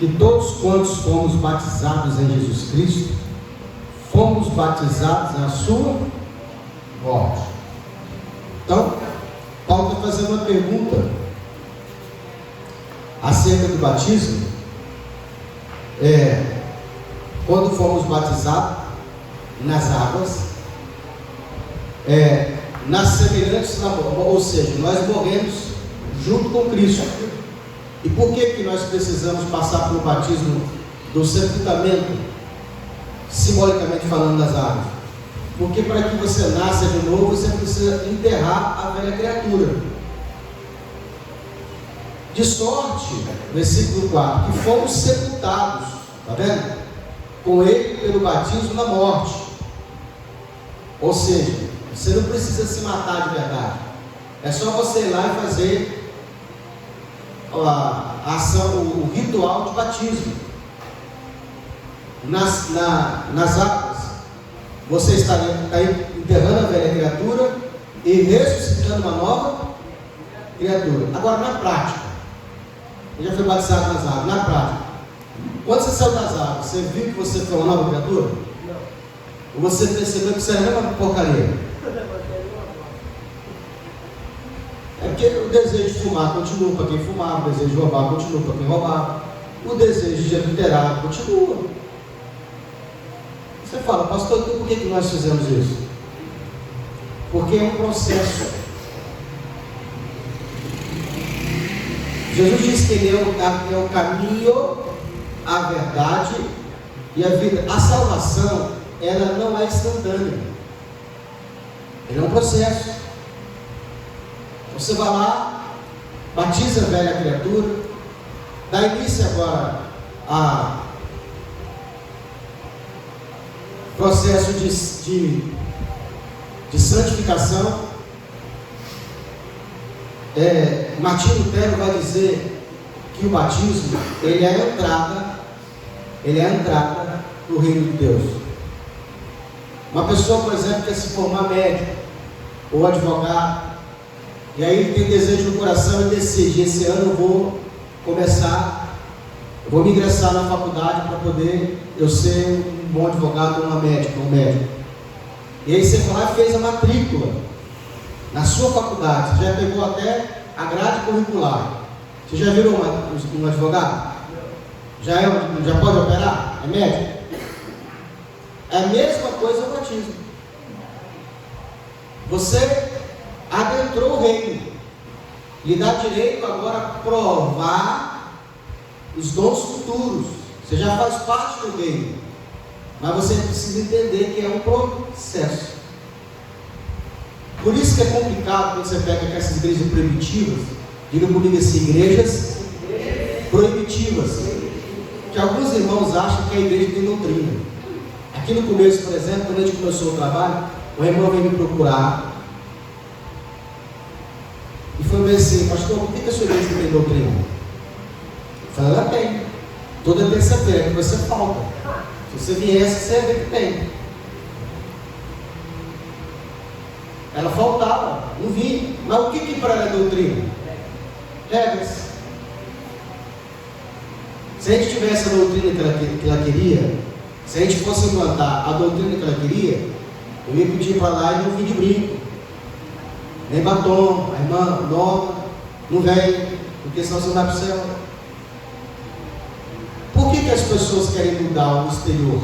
que todos quantos fomos batizados em Jesus Cristo, fomos batizados na sua morte. Então, Paulo está fazendo uma pergunta acerca do batismo. Quando fomos batizados nas águas, semelhantes na morte, ou seja, nós morremos junto com Cristo. E por que nós precisamos passar pelo batismo do sepultamento, simbolicamente falando, das águas? Porque para que você nasça de novo, você precisa enterrar a velha criatura. De sorte, versículo 4, que fomos sepultados, está vendo? Com ele pelo batismo na morte. Ou seja, você não precisa se matar de verdade. É só você ir lá e fazer a ação, o ritual de batismo. Nas águas, você está enterrando a velha criatura e ressuscitando uma nova criatura. Agora, na prática, eu já fui batizado nas águas. Na prática, quando você saiu das águas, você viu que você foi uma nova criatura? Não. Ou você percebeu que você era uma porcaria? É porque o desejo de fumar continua para quem fumava, o desejo de roubar continua para quem roubava, o desejo de adulterar continua. Você fala, pastor, então por que nós fizemos isso? Porque é um processo. Jesus disse que Ele é o caminho, a verdade e a vida. A salvação, ela não é instantânea. Ele é um processo. Você vai lá, batiza a velha criatura, dá início agora a processo de santificação. Martinho Lutero vai dizer que o batismo ele é a entrada no reino de Deus. Uma pessoa, por exemplo, quer se formar médico ou advogado, e aí ele tem desejo no coração e decide: esse ano eu vou me ingressar na faculdade para poder eu ser um bom advogado, um médico. E aí você vai lá e fez a matrícula na sua faculdade, você já pegou até a grade curricular. Você já virou um advogado? Já pode operar? É médico? É a mesma coisa o batismo. Você adentrou o reino, lhe dá direito agora a provar os dons futuros. Você já faz parte do reino, mas você precisa entender que é um processo. Por isso que é complicado quando você pega essas igrejas proibitivas. Diga comigo assim: igrejas proibitivas, que alguns irmãos acham que a igreja tem doutrina. Aqui no começo, por exemplo, quando a gente começou o trabalho, o irmão veio me procurar e foi ver assim: pastor, por que a sua igreja não tem doutrina? Eu falei: ela tem. Toda terça-feira que você falta. Se você viesse, você ia ver que tem. Ela faltava, não vinha. Mas o que para ela é doutrina? Regras. Se a gente tivesse a doutrina que ela queria, se a gente fosse implantar a doutrina que ela queria, eu ia pedir para lá e não vir de brinco, nem batom. A irmã nova não vem, porque senão você não vai para o céu. Por que as pessoas querem mudar o exterior?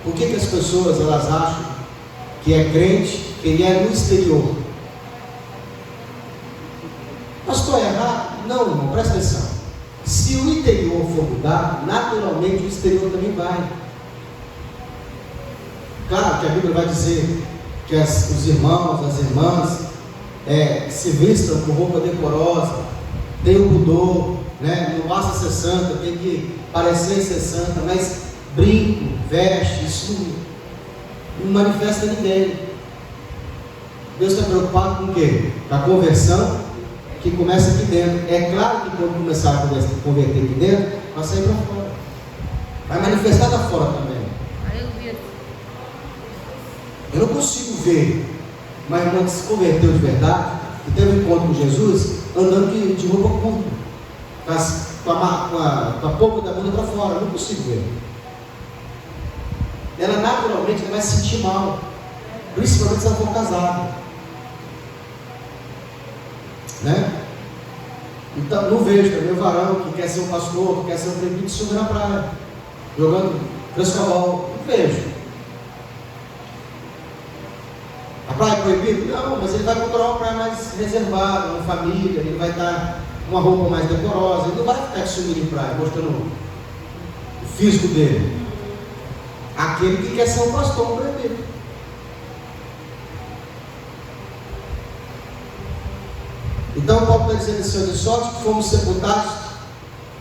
Por que as pessoas elas acham que é crente, que ele é no exterior? Pastor, é errado? Não, irmão, presta atenção. Se o interior for mudar, naturalmente o exterior também vai. Claro que a Bíblia vai dizer que os irmãos, as irmãs se vistam com roupa decorosa, tem o pudor, né? Não basta ser santa, tem que parecer ser santa, mas brinco, veste, isso não manifesta ninguém. Deus está preocupado com o quê? Com a conversão que começa aqui dentro. É claro que quando começar a converter aqui dentro, vai sair para fora, vai manifestar lá fora também. Eu não consigo ver uma irmã que se converteu de verdade, que teve um encontro com Jesus, andando de roupa curta, com a polpa da bunda para fora, não consigo ver. Ela naturalmente vai se sentir mal, principalmente se ela for casada, né? Então, não vejo também o varão que quer ser um pastor, que quer ser um presbítero, subindo na praia, jogando frescobol. Não vejo. A praia é proibida? Não, mas ele vai procurar uma praia mais reservada, uma família, ele vai estar com uma roupa mais decorosa, ele não vai ficar subindo em praia, mostrando o físico dele. Aquele que quer ser um pastor, um presbítero. Então Paulo está dizendo assim: de sorte que fomos sepultados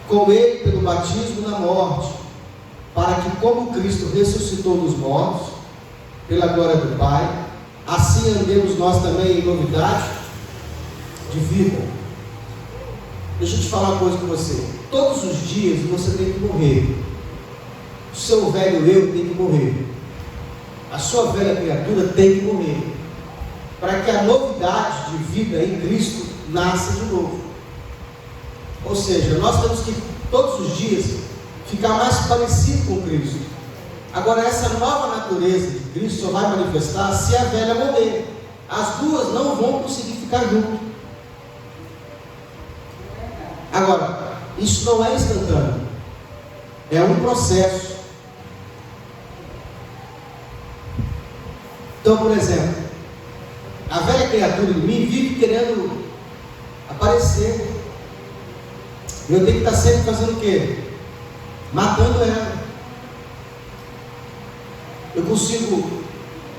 com ele pelo batismo na morte, para que, como Cristo ressuscitou dos mortos, pela glória do Pai, assim andemos nós também em novidade de vida. Deixa eu te falar uma coisa com você. Todos os dias você tem que morrer. O seu velho eu tem que morrer. A sua velha criatura tem que morrer, para que a novidade de vida em Cristo nasça de novo. Ou seja, nós temos que todos os dias ficar mais parecido com Cristo. Agora, essa nova natureza de Cristo só vai manifestar se a velha morrer. As duas não vão conseguir ficar juntas. Agora, isso não é instantâneo, é um processo. Então, por exemplo, a velha criatura em mim vive querendo aparecer. Eu tenho que estar sempre fazendo o quê? Matando ela. Eu consigo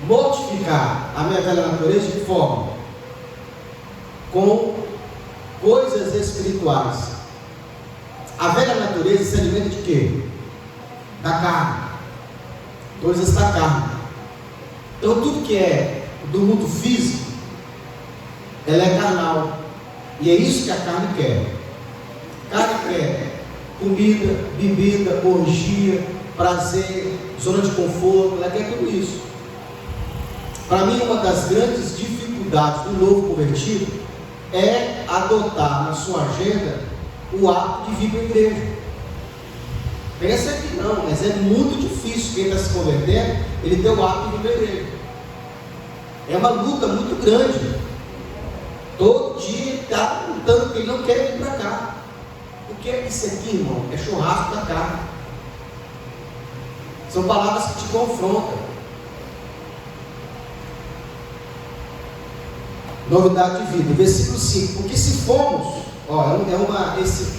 mortificar a minha velha natureza de forma com coisas espirituais. A velha natureza se alimenta de quê? Da carne. Coisas da carne. Então tudo que é do mundo físico, ela é carnal. E é isso que a carne quer. A carne quer comida, bebida, orgia, prazer, zona de conforto, ela quer tudo isso. Para mim, uma das grandes dificuldades do novo convertido é adotar na sua agenda o ato de vir para a igreja. Pensa que não, mas é muito difícil quem está se convertendo, ele ter o ato de vir para a igreja. É uma luta muito grande. Todo dia está lutando porque ele não quer vir para cá. O que é isso aqui, irmão? É churrasco da carne. São palavras que te confrontam. Novidade de vida. Versículo 5. Porque se fomos,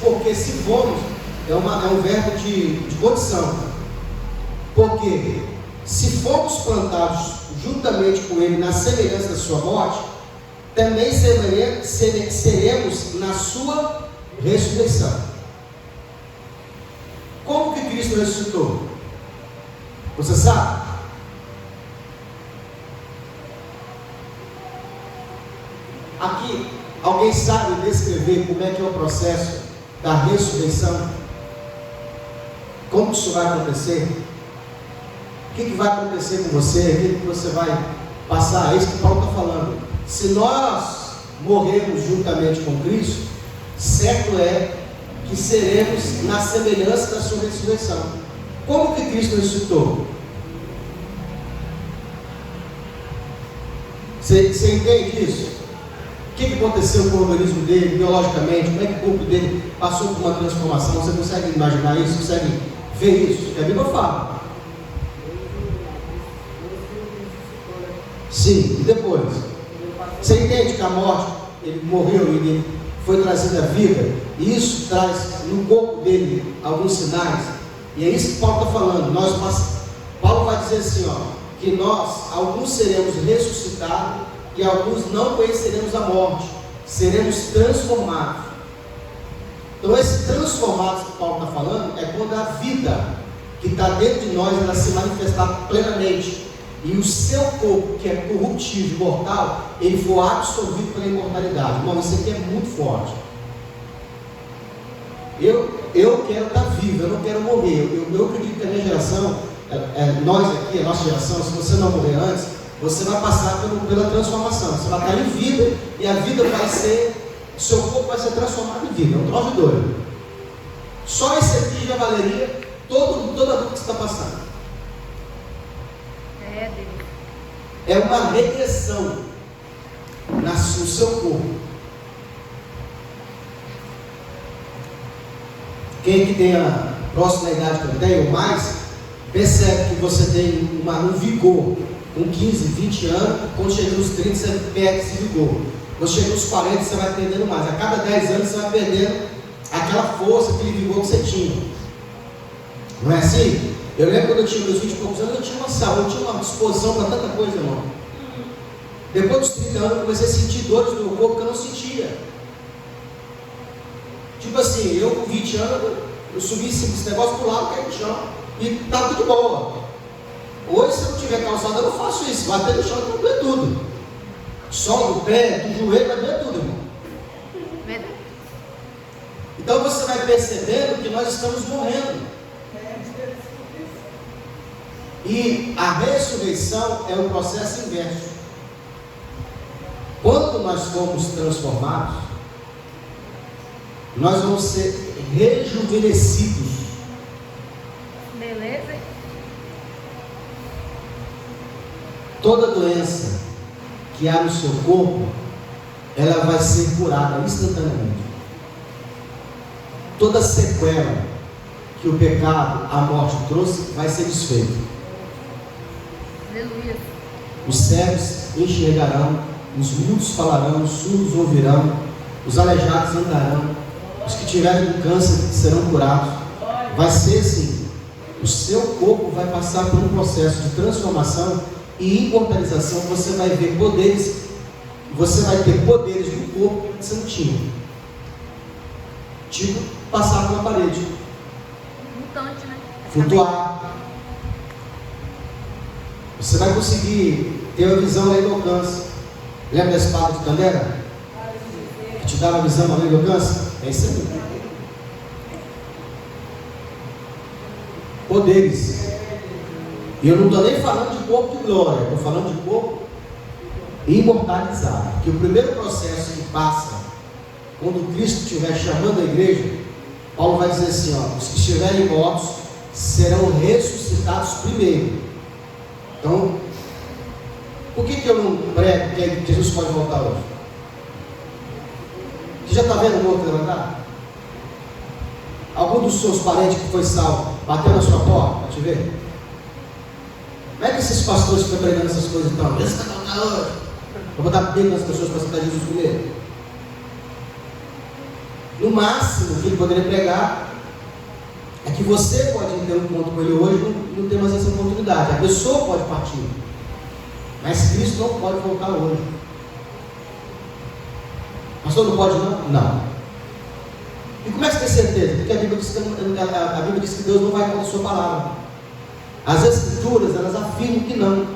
porque se fomos é um verbo de condição. Porque se fomos plantados juntamente com ele na semelhança da sua morte, também seremos na sua ressurreição. Como que Cristo ressuscitou? Você sabe? Aqui, alguém sabe descrever como é que é o processo da ressurreição? Como isso vai acontecer? O que vai acontecer com você? O que você vai passar? É isso que Paulo está falando. Se nós morrermos juntamente com Cristo, certo é que seremos na semelhança da sua ressurreição. Como que Cristo ressuscitou? Você entende isso? O que aconteceu com o organismo dele, biologicamente? Como é que o corpo dele passou por uma transformação? Você consegue imaginar isso? Consegue ver isso? A Bíblia fala. Sim, e depois? Você entende que a morte, ele morreu e ele foi trazido à vida, e isso traz no corpo dele alguns sinais, e é isso que Paulo está falando. Paulo vai dizer assim, que nós, alguns seremos ressuscitados, e alguns não conheceremos a morte, seremos transformados. Então esse transformados que Paulo está falando, é quando a vida que está dentro de nós, ela se manifestar plenamente, e o seu corpo, que é corruptível, mortal, ele for absorvido pela imortalidade. Irmão, isso aqui é muito forte. Eu quero estar vivo, eu não quero morrer. Eu acredito que a minha geração, nós aqui, a nossa geração, se você não morrer antes, você vai passar pela transformação. Você vai estar em vida, e a vida vai ser o seu corpo vai ser transformado em vida. É um troço doido. Só esse aqui já valeria toda a luta que você está passando. É uma regressão no seu corpo. Quem que tem a próxima idade que eu tenho, ou mais, percebe que você tem um vigor com 15, 20 anos, quando chega nos 30 você perde esse vigor. Quando chega nos 40 você vai perdendo mais. A cada 10 anos você vai perdendo aquela força, aquele vigor que você tinha. Não é assim? Eu lembro quando eu tinha meus 20 e poucos anos, eu tinha uma saúde, eu tinha uma disposição para tanta coisa, irmão. Depois dos 30 anos eu comecei a sentir dores no meu corpo que eu não sentia. Tipo assim, eu com 20 anos, eu subi esse negócio pro lado, caí no chão, e tá tudo de boa. Hoje, se eu não tiver calçada, eu não faço isso. Bater no chão, vai doer tudo. Só do pé, do joelho, vai doer tudo, irmão. Verdade. Então você vai percebendo que nós estamos morrendo. E a ressurreição é o processo inverso. Quando nós formos transformados, nós vamos ser rejuvenescidos. Beleza? Toda doença que há no seu corpo, ela vai ser curada instantaneamente. Toda sequela que o pecado, a morte trouxe, vai ser desfeita. Aleluia. Os cegos enxergarão, os mudos falarão, os surdos ouvirão, os aleijados andarão, os que tiverem câncer serão curados. Vai ser assim. O seu corpo vai passar por um processo de transformação e imortalização. Você vai ver poderes, você vai ter poderes no corpo que você não tinha. Tipo, passar pela parede. Mutante, né? Flutuar. Você vai conseguir ter uma visão além do alcance. Lembra da espada de Tandera? Que te dava visão além do alcance? É isso aí. Poderes. E eu não estou nem falando de corpo de glória, estou falando de corpo imortalizado. Porque o primeiro processo que passa, quando Cristo estiver chamando a igreja, Paulo vai dizer assim, ó, os que estiverem mortos serão ressuscitados primeiro. Então, por que eu não prego que Jesus pode voltar hoje? Você já está vendo o morto levantar? Algum dos seus parentes que foi salvo bateu na sua porta para te ver? Como é que esses pastores ficam pregando essas coisas então? Jesus está voltando hoje. Vou botar bem nas pessoas para aceitar Jesus primeiro. No máximo que ele poderia pregar é que você pode ter um encontro com ele hoje, não tem mais essa oportunidade. A pessoa pode partir, mas Cristo não pode voltar hoje. Pastor, não pode não? Não. E como é que você tem certeza? Porque a Bíblia diz que Deus não vai contra a sua palavra. As Escrituras, elas afirmam que não.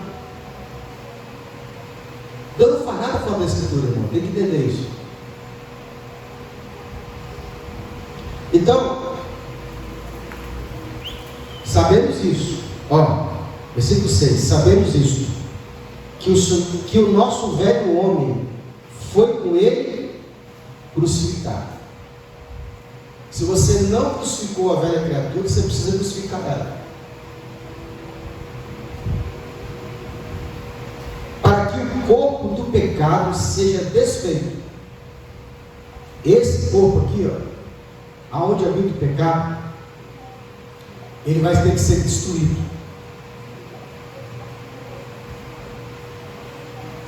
Deus não faz nada fora da Escritura, irmão. Tem que entender isso. Então, sabemos isso. Ó, versículo 6. Sabemos isso. Que o nosso velho homem foi com ele crucificado. Se você não crucificou a velha criatura, você precisa crucificar ela. Para que o corpo do pecado seja desfeito. Esse corpo aqui, ó, aonde habita o pecado, ele vai ter que ser destruído.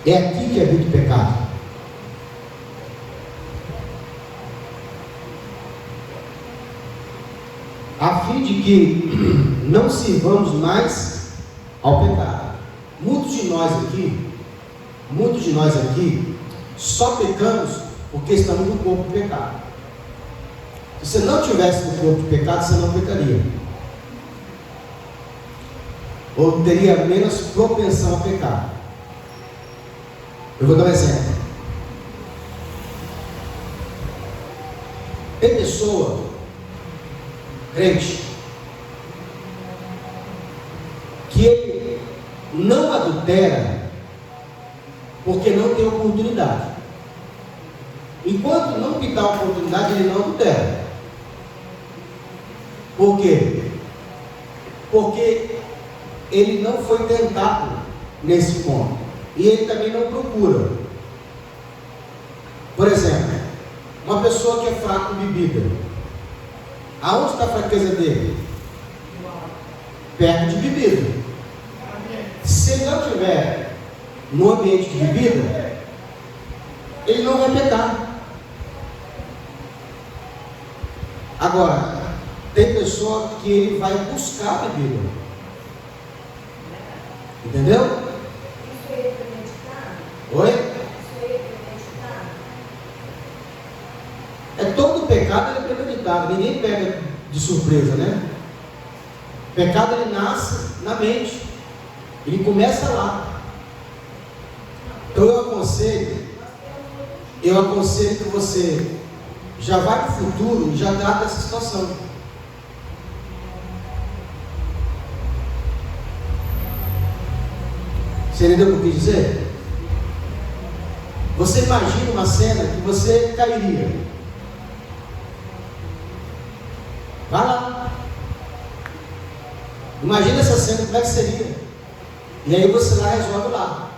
É aqui que habita o pecado. A fim de que não sirvamos mais ao pecado. Muitos de nós aqui, só pecamos porque estamos no corpo do pecado. Se você não tivesse no corpo do pecado, você não pecaria. Ou teria menos propensão a pecar. Eu vou dar um exemplo. Tem pessoa, crente, que ele não adultera porque não tem oportunidade. Enquanto não pintar a oportunidade, ele não adultera. Por quê? Porque ele não foi tentado nesse ponto. E ele também não procura. Por exemplo, uma pessoa que é fraca em bebida. Aonde está a fraqueza dele? Perto de bebida. Se ele não estiver no ambiente de bebida, ele não vai pecar. Agora, tem pessoa que ele vai buscar a bebida. Entendeu? Isso aí é premeditado? Oi? Isso aí é premeditado? Todo pecado é premeditado. Ninguém pega de surpresa, né? O pecado ele nasce na mente. Ele começa lá. Então eu aconselho que você já vai para o futuro e já trata essa situação. Você entendeu o que eu quis dizer? Você imagina uma cena que você cairia. Vai lá. Imagina essa cena, como é que seria? E aí você lá resolve lá.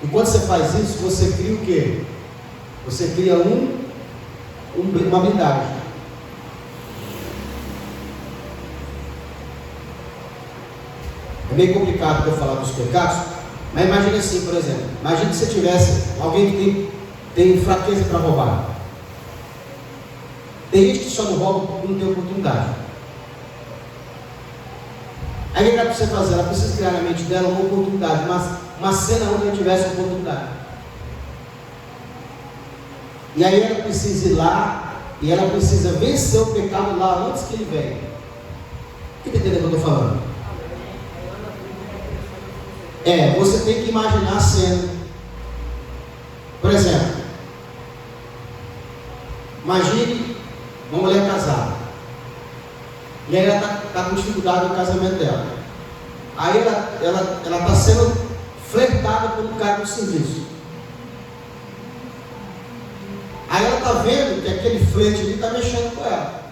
E quando você faz isso, você cria o quê? Você cria uma blindagem. É meio complicado eu falar dos pecados, mas imagine assim, por exemplo. Imagine que você tivesse alguém que tem fraqueza para roubar. Tem gente que só não rouba porque não tem oportunidade. Aí o que ela precisa fazer? Ela precisa criar na mente dela uma oportunidade, uma cena onde ela tivesse oportunidade. E aí ela precisa ir lá e ela precisa vencer o pecado lá antes que ele venha. O que está entendendo o que eu estou falando? Você tem que imaginar a cena. Por exemplo, imagine uma mulher casada. E aí ela está com dificuldade no casamento dela. Aí ela está sendo flertada por um cara do serviço. Aí ela está vendo que aquele flerte ali está mexendo com ela.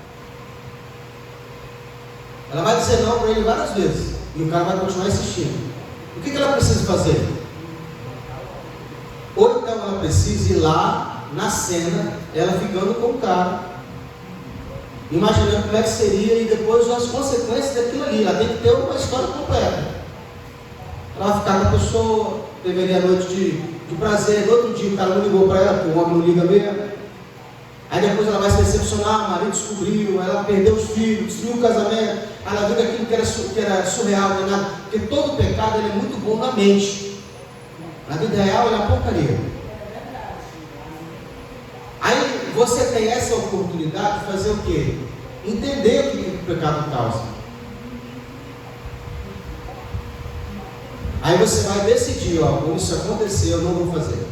Ela vai dizer não para ele várias vezes. E o cara vai continuar insistindo. O que ela precisa fazer? Ou então ela precisa ir lá na cena, ela ficando com o cara, imaginando como é que seria e depois as consequências daquilo ali. Ela tem que ter uma história completa. Ela vai ficar com a pessoa, deveria a noite de prazer, no outro dia o cara não ligou para ela, porque o homem não liga mesmo. Aí depois ela vai se decepcionar, o marido descobriu, ela perdeu os filhos, destruiu o casamento, ela viu que aquilo que era surreal, não é nada. Porque todo pecado ele é muito bom na mente. Na vida real ele é uma porcaria. Aí você tem essa oportunidade de fazer o quê? Entender o que o pecado causa. Aí você vai decidir, quando isso acontecer, eu não vou fazer.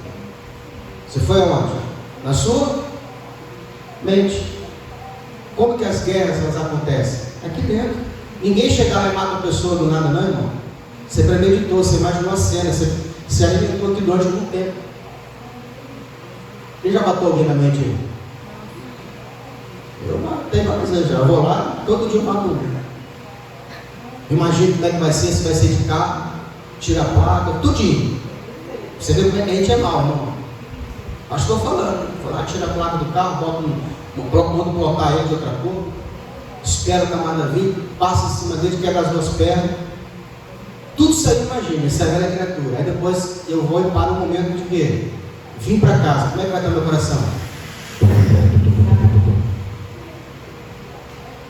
Você foi aonde? Na sua mente. Como que as guerras elas acontecem? Aqui dentro. Ninguém chega lá e mata uma pessoa do nada, não, irmão. Você premeditou, você imaginou a cena, você alimentou aqui durante algum tempo. Quem já matou alguém na mente aí? Eu matei várias vezes já. Eu vou lá, todo dia eu mato um. Imagina como é que vai ser, se vai ser de carro, tira a placa, tudinho. Você vê como é que a gente é mal, irmão. Acho que estou falando. Vou lá, tira a placa do carro, manda plotar ele de outra cor, espera o camarada vir, passa em cima dele, quebra as duas pernas. Tudo isso aí, imagina, essa é a velha criatura. Aí depois eu vou e paro o momento de ver. Vim para casa, como é que vai estar meu coração?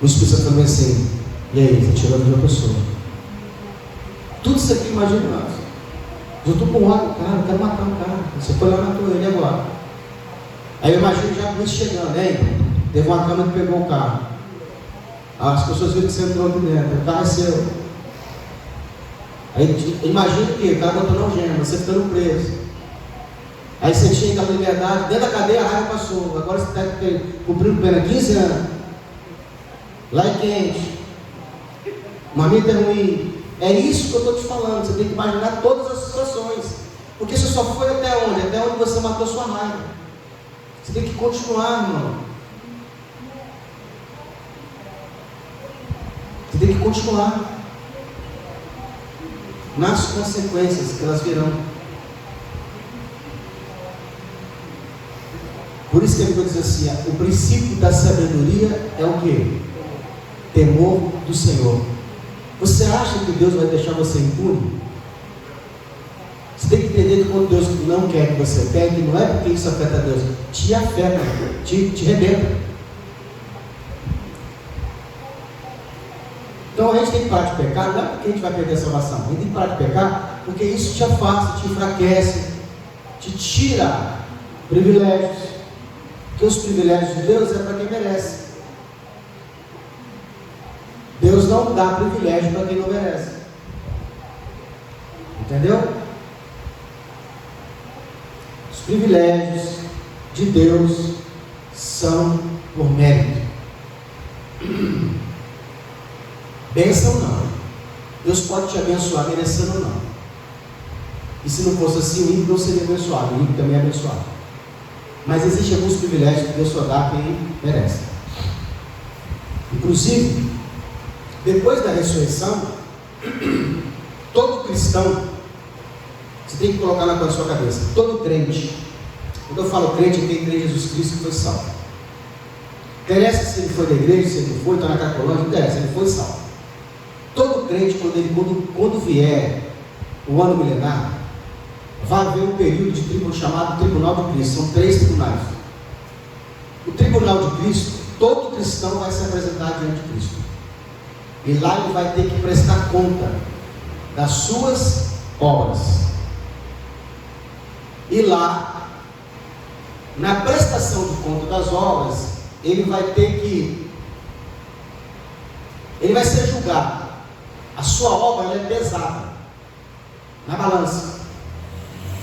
O Espírito Santo também assim, e aí, você tirou de uma pessoa. Tudo isso aqui, imagina nós. Eu estou com ódio, cara, eu quero matar um cara. Você foi lá e matou ele agora. Aí eu imagino já a polícia chegando, hein? Teve uma câmera que pegou o carro. As pessoas viram que você entrou aqui dentro, o carro é seu. Aí imagina o quê? O cara botou na algema, você ficando preso. Aí você tinha aquela liberdade, dentro da cadeia a raiva passou. Agora você está cumprindo pena 15 anos. Lá é quente. Marmita é ruim. É isso que eu estou te falando. Você tem que imaginar todas as situações. Porque você só foi até onde? Até onde você matou sua raiva. Você tem que continuar, irmão. Você tem que continuar. Nas consequências que elas virão. Por isso que a Bíblia diz assim: o princípio da sabedoria é o quê? Temor do Senhor. Você acha que Deus vai deixar você impune? Você tem que entender que quando Deus não quer que você pegue, não é porque isso afeta Deus, te afeta, te rebenta. Então a gente tem que parar de pecar, não é porque a gente vai perder a salvação, a gente tem que parar de pecar porque isso te afasta, te enfraquece, te tira privilégios. Porque os privilégios de Deus é para quem merece. Deus não dá privilégio para quem não merece. Entendeu? Os privilégios de Deus são por mérito. Bênção não. Deus pode te abençoar merecendo não. E se não fosse assim, o ímpio não seria abençoado, o ímpio também é abençoado. Mas existem alguns privilégios que Deus só dá a quem merece. Inclusive, depois da ressurreição, todo cristão, você tem que colocar na sua cabeça, todo crente, quando eu falo crente, é quem crê em Jesus Cristo que foi salvo. Interessa se ele foi da igreja, se ele não foi, está na Cracolândia, não interessa, ele foi salvo. Todo crente, quando vier o ano milenar, vai haver um período de tribunal chamado Tribunal de Cristo. São 3 tribunais. O Tribunal de Cristo, todo cristão vai se apresentar diante de Cristo. E lá ele vai ter que prestar conta das suas obras. E lá, na prestação de conta das obras, ele vai ser julgado. A sua obra ela é pesada na balança.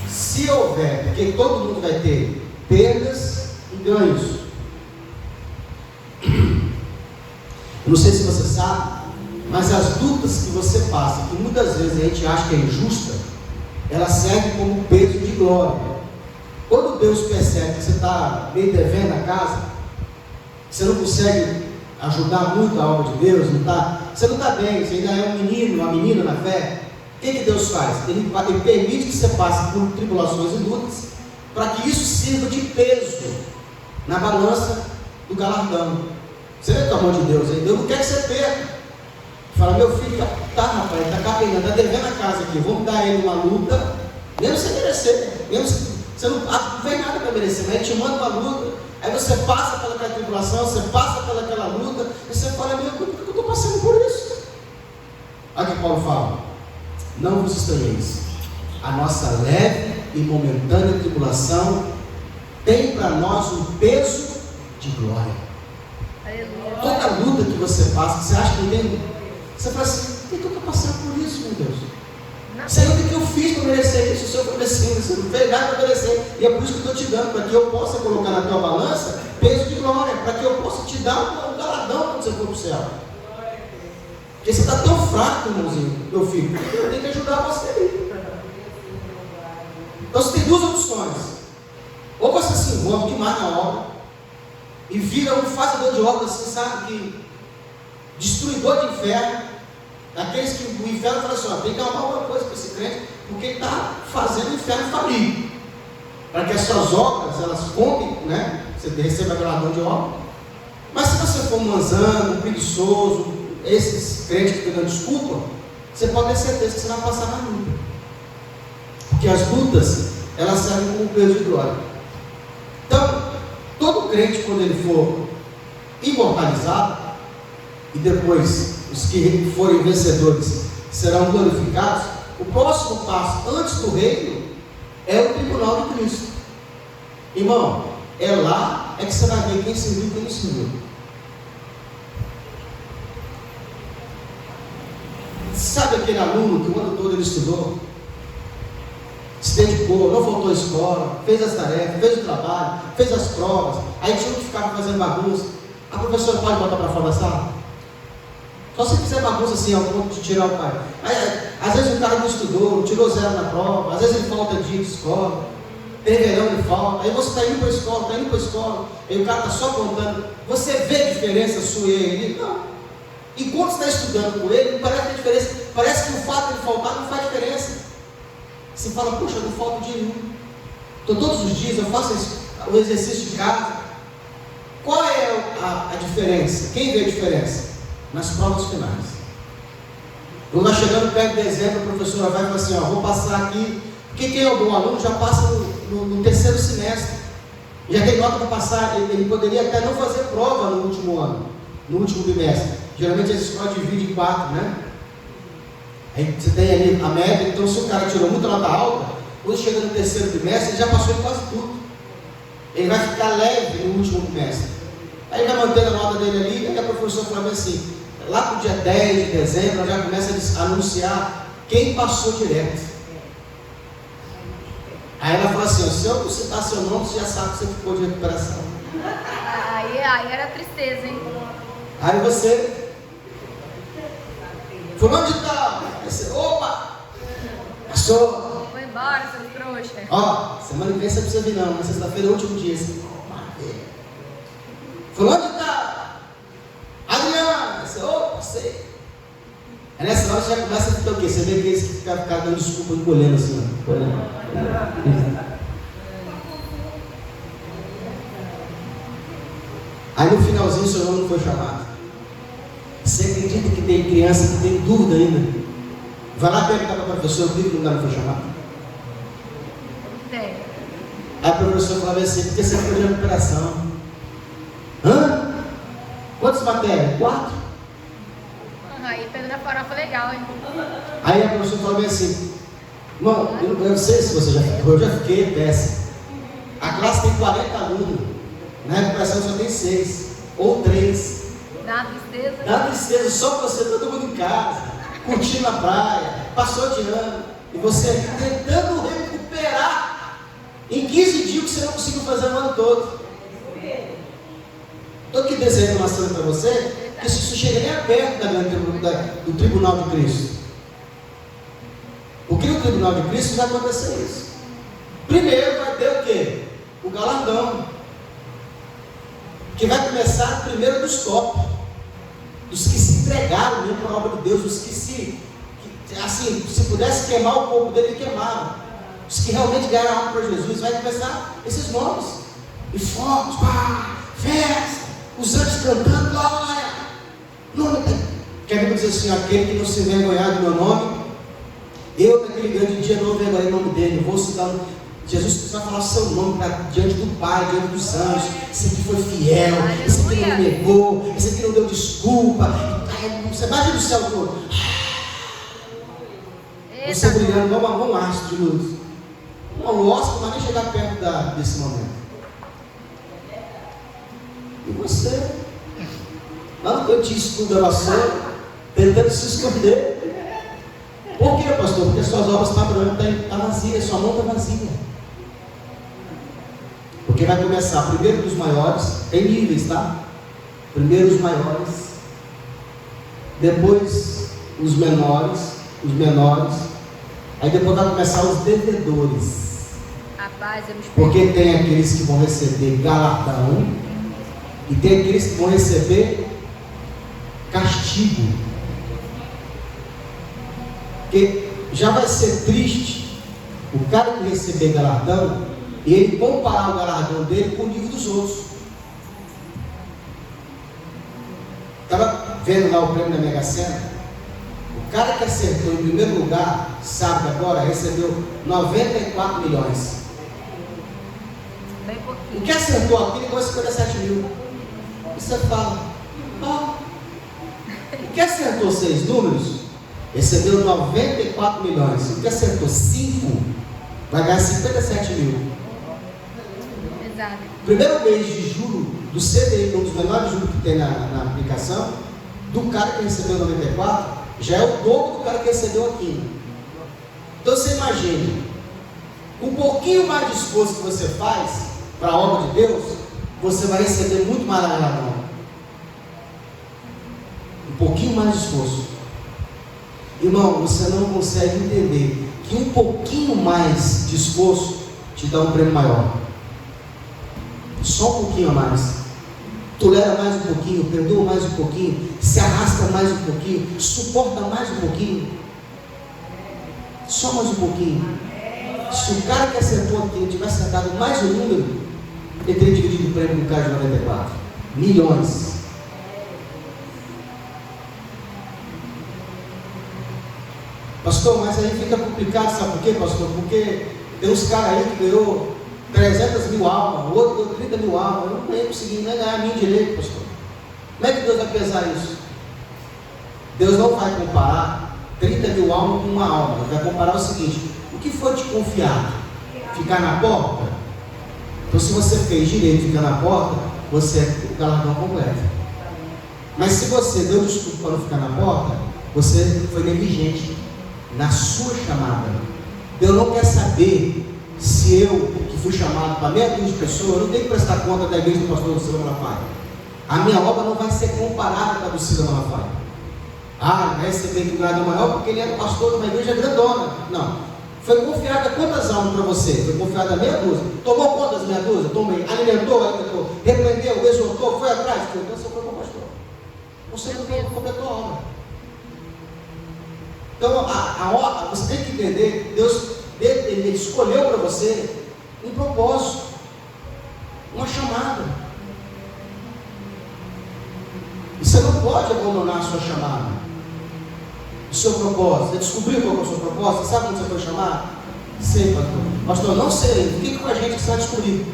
Se houver, porque todo mundo vai ter perdas e ganhos. Eu não sei se você sabe, mas as lutas que você passa, que muitas vezes a gente acha que é injusta, ela serve como peso de glória. Quando Deus percebe que você está meio devendo a casa, você não consegue ajudar muito a obra de Deus, você não está bem, você ainda é um menino, uma menina na fé, o que Deus faz? Ele permite que você passe por tribulações e lutas, para que isso sirva de peso na balança do galardão. Você vê o amor de Deus, hein? Deus não quer que você perca. Fala, meu filho, rapaz, está capenando, está devendo a casa aqui, vamos dar ele uma luta, mesmo sem merecer, você não vem nada para merecer, mas ele te manda uma luta, aí você passa pelaquela tribulação, você passa pelaquela luta, e você fala, meu, por que eu estou passando por isso? Olha o que Paulo fala: não vos estranheis, a nossa leve e momentânea tribulação tem para nós um peso de glória. Aleluia. Toda luta que você passa, que você acha que tem, você fala assim, por que eu estou passando por isso, meu Deus? Senhor, o que eu fiz para merecer isso? O Senhor foi merecendo, você não fez nada para merecer, e é por isso que eu estou te dando, para que eu possa colocar na tua balança peso de glória, para que eu possa te dar um galardão quando você for para o céu. Porque você está tão fraco, irmãozinho, meu filho, eu tenho que ajudar você. Então você tem duas opções: ou você se envolve demais na obra e vira um fazedor de obras, você sabe que destruidor de inferno, daqueles que o inferno fala assim, ó, tem que arrumar alguma coisa para esse crente, porque ele está fazendo o inferno falir, para que as suas obras elas contem, né? Você receba galardão de obra. Mas se você for um manzano, um preguiçoso, esses crentes que estão dando desculpa, você pode ter certeza que você vai passar na luta, porque as lutas elas servem como peso de glória. Então, todo crente, quando ele for imortalizado, e depois os que forem vencedores serão glorificados, o próximo passo antes do reino é o tribunal de Cristo. Irmão, é lá que você vai ver quem serviu e quem não serviu. Sabe aquele aluno que o ano todo ele estudou, se dedicou, não faltou à escola, fez as tarefas, fez o trabalho, fez as provas, aí tinha que ficar fazendo bagunça? A professora pode botar para fora da sala? Só se fizer bagunça assim, ao ponto de tirar o pai. Às vezes o cara não estudou, tirou 0 na prova, às vezes ele falta dia de escola, tem verão ele falta, aí você está indo para a escola, aí o cara está só contando. Você vê a diferença sua e ele? Não. Enquanto você está estudando com ele, não parece ter diferença. Parece que o fato de ele faltar não faz diferença. Você fala, poxa, eu não falto dia nenhum. Então todos os dias eu faço o exercício de casa. Qual é a diferença? Quem vê a diferença? Nas provas finais. Quando nós chegando perto de dezembro, a professora vai e fala assim, vou passar aqui, porque quem é o bom aluno já passa no terceiro semestre, já tem nota para passar, ele poderia até não fazer prova no último ano, no último bimestre. Geralmente as escolas dividem em 4, né? Aí você tem ali a média, então se o cara tirou muita nota alta, quando chega no terceiro bimestre, ele já passou em quase tudo. Ele vai ficar leve no último bimestre. Aí vai mantendo a nota dele ali, e a professora fala assim, lá para o dia 10 de dezembro, ela já começa a anunciar quem passou direto. Aí ela fala assim, se eu citar seu nome, você já sabe que você ficou de recuperação. Aí era tristeza, hein? Aí você, fulano de tal, aí você, opa, passou. Vou embora, seu trouxa. Ó, semana que vem você não precisa vir não, mas sexta-feira é o último dia. Assim, fulano de tal, Adriana, você, opa, sei. Aí nessa hora você já começa a ficar o quê? Você vê aqueles que ficam dando desculpa, encolhendo assim, ó. Aí no finalzinho o seu nome não foi chamado. Você acredita que tem criança que tem dúvida ainda? Vai lá perguntar para a professora por que o lugar não foi chamado? Tem. Aí a professora falava assim, porque você ficou de recuperação. Hã? Quantas matérias? 4? Aí pegando a farofa legal, hein? Aí a professora falou assim, irmão, eu não sei se você já ficou, eu já fiquei péssimo. A classe tem 40 alunos, na recuperação só tem 6 ou 3. Dá uma tristeza. Dá tristeza só você, todo mundo em casa, curtindo a praia, passou de ano, e você tentando recuperar em 15 dias que você não conseguiu fazer o ano todo. Estou aqui desenhando uma cena para você, que isso chega nem a perto do tribunal de Cristo. Porque no tribunal de Cristo vai acontecer isso. Primeiro vai ter o quê? O galardão. Que vai começar primeiro dos top. Dos que se entregaram mesmo para a obra de Deus. Dos que assim, se pudesse queimar o corpo dele, queimava. Os que realmente ganharam algo para Jesus. Vai começar esses nomes. E fogos, festa, os anjos cantando, glória. Quer dizer assim, aquele que não se envergonhar do meu nome, eu naquele grande dia não envergonhei o nome dele, eu vou citar. Jesus vai falar o seu nome diante do Pai, diante dos anjos. Esse aqui foi fiel, esse aqui não negou, esse aqui não deu desculpa. Você imagina o céu todo. Você brilhando igual um astro de luz. O Oscar não vai nem chegar perto desse momento. E você? Lá no cantinho escuro da vassoura, tentando se esconder. Por quê, pastor? Porque suas obras estão vazias, sua mão está vazia. Porque vai começar primeiro dos maiores, tem níveis, tá? Primeiro os maiores, depois os menores, aí depois vai começar os devedores. Rapaz, eu me espero. Porque tem aqueles que vão receber galardão e tem aqueles que vão receber castigo. Porque já vai ser triste o cara que receber galardão e ele comparar o galardão dele com o nível dos outros. Estava vendo lá o prêmio da Mega Sena. O cara que acertou em primeiro lugar, sábado agora, recebeu 94 milhões. Bem pouquinho. O que acertou aqui ganhou 57 mil. E você fala, o que acertou 6 números, recebeu 94 milhões. O que acertou 5, vai ganhar 57 mil. Exato. Primeiro mês de juro do CDI, um dos menores juros que tem na aplicação, do cara que recebeu 94, já é o dobro do cara que recebeu aqui. Então você imagina, um pouquinho mais de esforço que você faz para a obra de Deus, você vai receber muito mais galardão. Um pouquinho mais de esforço. Irmão, você não consegue entender que um pouquinho mais de esforço te dá um prêmio maior. Só um pouquinho a mais. Tolera mais um pouquinho, perdoa mais um pouquinho, se arrasta mais um pouquinho, suporta mais um pouquinho. Só mais um pouquinho. Se o cara que acertou aqui tivesse acertado mais um número, ele teria dividido o prêmio do cara de 94. Milhões. Pastor, mas aí fica complicado, sabe por quê, pastor? Porque tem uns caras aí que ganhou 300 mil almas, o outro deu 30 mil almas. Eu não ganhei conseguindo nem ganhar a mim direito, pastor. Como é que Deus vai pesar isso? Deus não vai comparar 30 mil almas com uma alma. Ele vai comparar o seguinte: o que foi te confiado? Ficar na porta? Então, se você fez direito ficar na porta, você é o galardão completo. Mas se você deu desculpa para não ficar na porta, você foi negligente na sua chamada. Deus não quer saber se eu, que fui chamado para meia dúzia de pessoas, eu não tenho que prestar conta da igreja do pastor Lucila Malafaia. A minha obra não vai ser comparada com a do Lucila Malafaia. Vai receber um grado maior porque ele era pastor de uma igreja grandona. Não. Foi confiada quantas almas para você? Foi confiada meia dúzia. Tomou conta das meia dúzia? Tomei. Alimentou. Repreendeu, exortou, foi atrás. Então você foi com o pastor. Você não completou a obra. Então a obra, você tem que entender, Deus ele escolheu para você um propósito, uma chamada. E você não pode abandonar a sua chamada, o seu propósito. Você descobriu qual é o seu propósito? Você sabe onde você foi chamado? Sei, pastor. Pastor, não sei. Fique com a gente que você vai descobrir.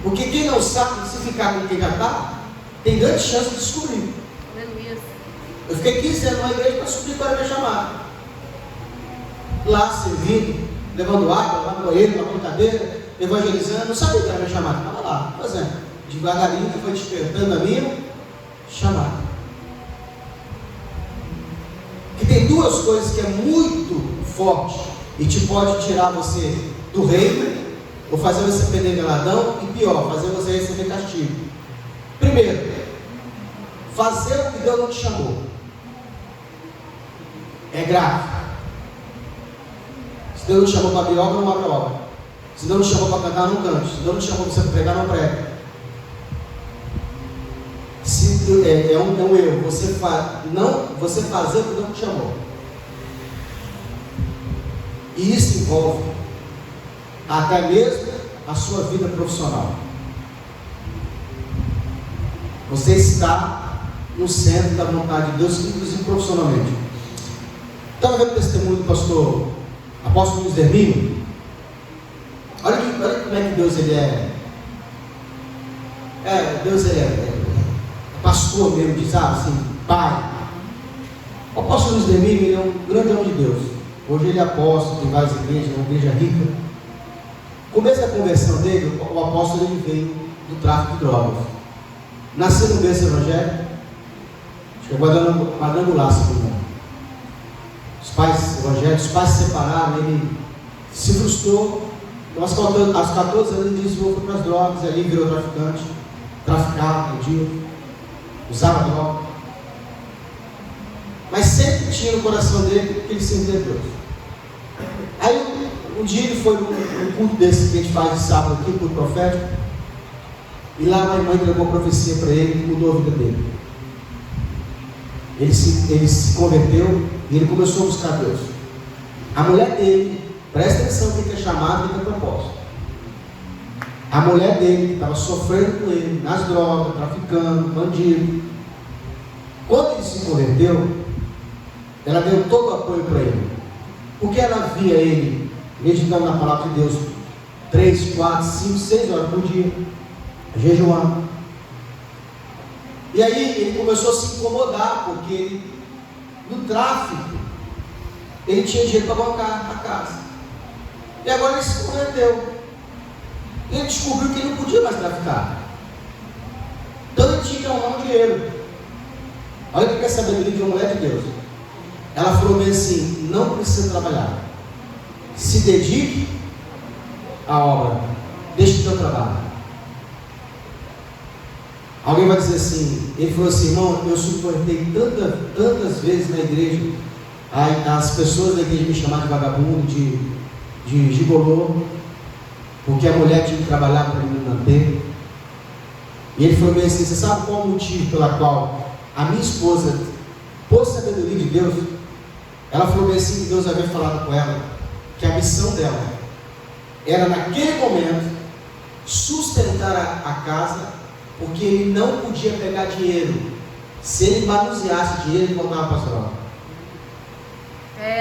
Porque quem não sabe, se ficar com quem já está, tem grande chance de descobrir. Aleluia. Eu fiquei 15 anos na igreja para descobrir qual era a minha chamada. Lá servindo, levando água, lavando banheiro, lavando cadeira, evangelizando. Não sabia que era a minha chamada. Estava lá, fazendo. Devagarinho que foi despertando a minha chamada. Que tem duas coisas que é muito forte e te pode tirar você do reino, ou fazer você perder galardão, e pior, fazer você receber castigo. Primeiro, fazer o que Deus não te chamou é grave. Se Deus não te chamou para abrir obra, não abre obra. Se Deus não te chamou para cantar, não cante. Se Deus não te chamou para você pregar, não prega. É um erro você fazer o que Deus te chamou. E isso envolve até mesmo a sua vida profissional. Você está no centro da vontade de Deus, inclusive profissionalmente. Estava vendo o testemunho do pastor apóstolo Luiz Hermínio. Olha como é que Deus ele é. Deus ele é pastor mesmo, sabe assim, pai. O apóstolo Luiz Hermínio, ele é um grande homem de Deus. Hoje ele é apóstolo, tem várias igrejas, é uma igreja rica. No começo da conversão dele, o apóstolo ele veio do tráfico de drogas. Nasceu no berço evangélico, chegou quadrangular, segundo. Os pais evangélicos, os pais se separaram, ele se frustrou. Então, aos 14 anos, ele desviou para as drogas, e ali virou traficante, traficava, vendia, usava droga. Mas sempre tinha no coração dele que ele servia a Deus. Aí, um dia ele foi num culto desse que a gente faz de sábado aqui, culto profético, e lá a irmã entregou a profecia para ele que mudou a vida dele. Ele se converteu e ele começou a buscar Deus. A mulher dele, presta atenção que é chamado e que é propósito. A mulher dele, que estava sofrendo com ele, nas drogas, traficando, bandido. Quando ele se converteu, ela deu todo o apoio para ele. Porque ela via ele meditando na palavra de Deus 3, 4, 5, 6 horas por dia, jejuando. E aí ele começou a se incomodar, porque ele, no tráfico, ele tinha dinheiro para bancar a casa. E agora ele se converteu. Ele descobriu que ele não podia mais traficar. Então ele tinha que arrumar um dinheiro. Olha o que é a sabedoria de uma mulher de Deus. Ela falou bem assim: não precisa trabalhar. Se dedique à obra. Deixe o seu trabalho. Alguém vai dizer assim, ele falou assim, irmão, eu suportei tantas vezes na igreja, as pessoas da igreja me chamaram de vagabundo, de gigolô, porque a mulher tinha que trabalhar para me manter. E ele falou bem assim, você sabe qual o motivo pela qual a minha esposa, por sabedoria de Deus, ela falou bem assim, que Deus havia falado com ela, que a missão dela era naquele momento sustentar a casa, porque ele não podia pegar dinheiro. Se ele manuseasse dinheiro, ele voltava para as drogas.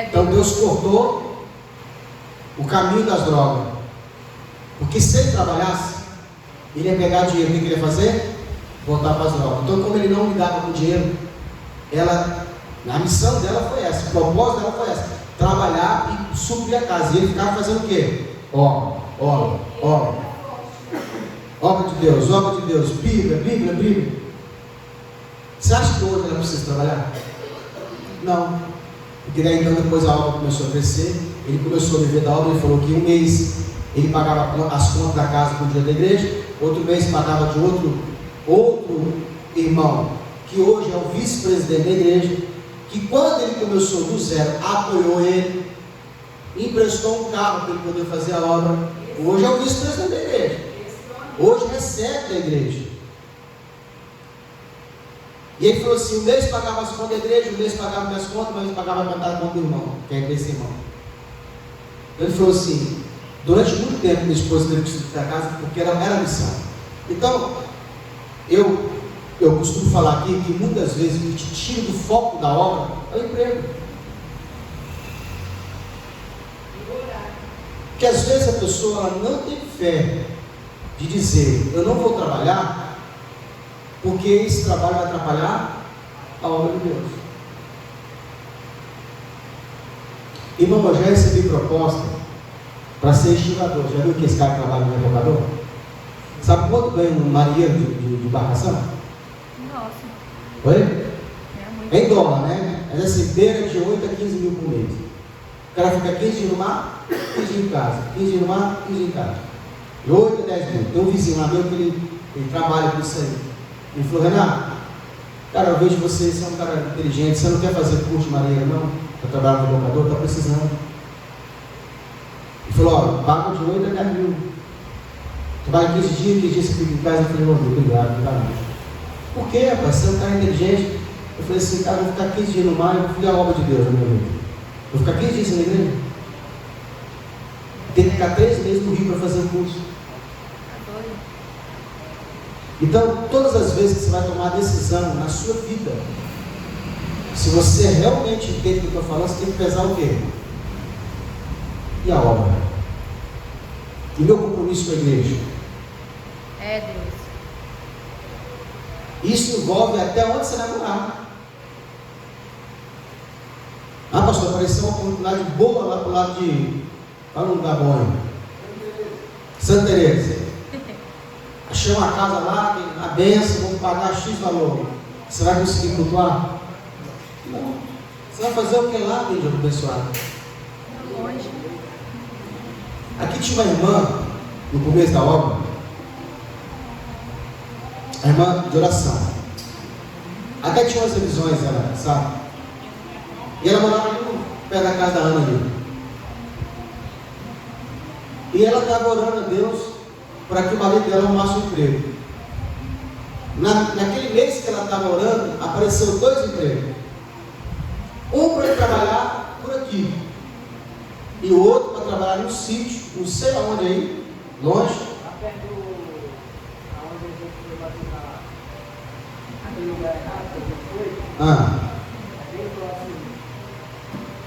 Então Deus cortou o caminho das drogas, porque se ele trabalhasse, ele ia pegar dinheiro. O que ele ia fazer? Voltar para as drogas. Então, como ele não lidava com dinheiro, a missão dela foi essa, o propósito dela foi essa: trabalhar e suprir a casa. E ele ficava fazendo o quê? Obra de Deus, Bíblia. Você acha que hoje ela precisa trabalhar? Não. Porque daí então depois a obra começou a crescer, ele começou a viver da obra. Ele falou que um mês ele pagava as contas da casa com o dinheiro da igreja, outro mês pagava de outro irmão, que hoje é o vice-presidente da igreja, que quando ele começou do zero, apoiou ele, emprestou um carro para ele poder fazer a obra. Hoje é o vice-presidente da igreja, hoje recebe da igreja. E ele falou assim, um mês pagava as contas da igreja, um mês pagava minhas contas, mas pagava metade da conta do irmão, que é desse irmão. Então ele falou assim, durante muito tempo minha esposa teve que sair da casa, porque era missão. Então, eu costumo falar aqui que muitas vezes o que te tira do foco da obra é o emprego. Porque às vezes a pessoa ela não tem fé de dizer, eu não vou trabalhar, porque esse trabalho vai atrapalhar a obra de Deus. Irmão, eu já recebi proposta para ser estivador. Já viu que esse cara trabalha no rebocador? Sabe quanto ganha um marinheiro de embarcação? Nossa. Oi? É Em dólar, né? Mas assim, beira de 8 a 15 mil por mês. O cara fica 15 dias no mar, 15 dias em casa. 15 dias no mar, 15 dias em casa. De 8 a 10 mil. Tem um vizinho lá meu que ele trabalha com isso aí. Ele falou, Renato, cara, eu vejo você é um cara inteligente, você não quer fazer curso de marinheiro não? Para trabalhar no rebocador, está precisando. Ele falou, ó, paga de 8 a 10 mil. Trabalha 15 dias você fica em casa. Eu falei, obrigado, obrigado. Por quê, rapaz? Você é um cara inteligente. Eu falei assim, cara, eu vou ficar 15 dias no mar e vou fazer a obra de Deus na minha vida. Vou ficar 15 dias na igreja. Tem que ficar 3 meses no Rio para fazer o curso. Então, todas as vezes que você vai tomar decisão na sua vida, se você realmente entende o que eu estou falando, você tem que pesar o quê? E a obra? E meu compromisso com a igreja? É Deus. Isso envolve até onde você vai morar. Ah, pastor, apareceu uma oportunidade boa lá para o lado de... Fala um lugar bom aí. Santa Teresa. Achei uma casa lá, a benção, vamos pagar X valor. Você vai conseguir cultuar? Não. Você vai fazer o que lá, Deus abençoado? Longe. Aqui tinha uma irmã, no começo da obra, a irmã de oração. Até tinha umas revisões, ela, sabe? E ela morava ali perto da casa da Ana ali. E ela estava orando a Deus para que o marido dela arrumasse um emprego. Naquele mês que ela estava orando, apareceu 2 empregos. Um para ele trabalhar por aqui, e o outro para trabalhar num sítio, não sei aonde aí, longe. Perto aonde a gente foi batizar, aquele lugar errado que a gente foi, é bem próximo.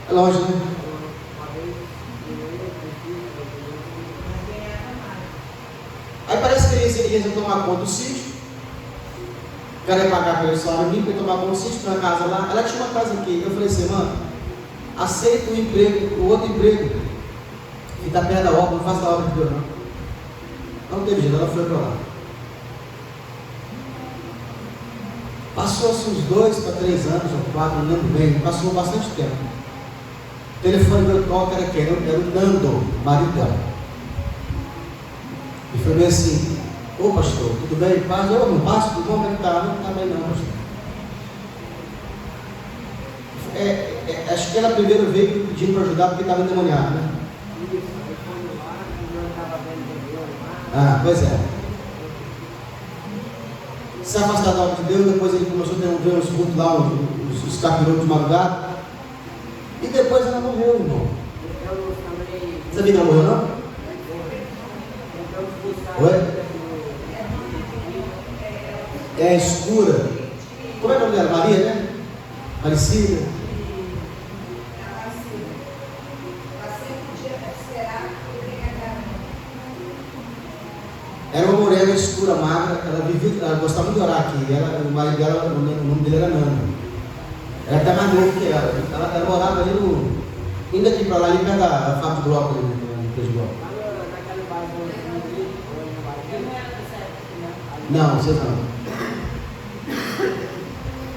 É longe, né? Uma vez, Aí parece que eles iam tomar conta do sítio. O cara ia pagar pelo salário mínimo, ia tomar conta do sítio, tinha uma casa lá. Ela tinha uma casa aqui. Eu falei assim, mano, aceita o emprego, o outro emprego, que está perto da obra, não faça a obra de Deus não. Não teve jeito, ela foi para lá. Passou-se uns 2 para 3 anos, ou 4, não lembro bem, passou bastante tempo. O telefone meu toque era quem? Era o Nando, marido dela. E foi bem assim, Ô pastor, tudo bem? Paz? Ô, não passa? Tudo bom? Como é que tá? Não tá bem não, pastor. Acho que ela primeiro veio pedindo para ajudar porque estava endemoniada, né? Isso, aí quando lá, quando eu estava vendo Deus lá, Ah, pois é. Se afastar da obra de Deus, depois ele começou a ter uns cultos lá, os capirotos de madrugada. E depois ela morreu, irmão. eu também. Sabia que ela morreu, não? Então, buscar. Oi? É escura. Como é o nome dela? Maria, né? Aparecida. Era uma morena escura, magra. Ela gostava muito de orar aqui. O marido dela, o nome dele era Nano. Era até mais novo que ela. Ela morava ali no. Indo aqui para lá, ali perto da Fábio de Bloco, ali no Peixe Bloco. Naquela bairro ali, Não, vocês não.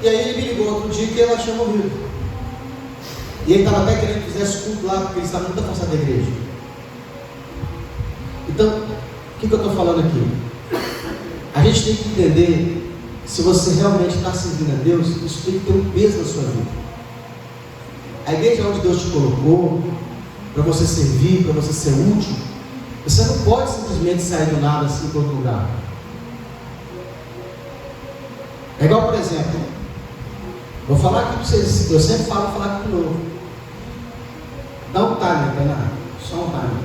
E aí ele me ligou outro dia que ela tinha morrido. E ele estava até querendo que fizesse culto lá, porque ele estava muito afastado da igreja. Então, o que eu estou falando aqui? A gente tem que entender, se você realmente está servindo a Deus, isso tem que ter um peso na sua vida. A igreja onde Deus te colocou, para você servir, para você ser útil, você não pode simplesmente sair do nada assim para outro lugar. É igual, por exemplo, vou falar aqui para vocês, eu sempre falo, vou falar aqui de novo. Dá um time, Bernardo, só um time.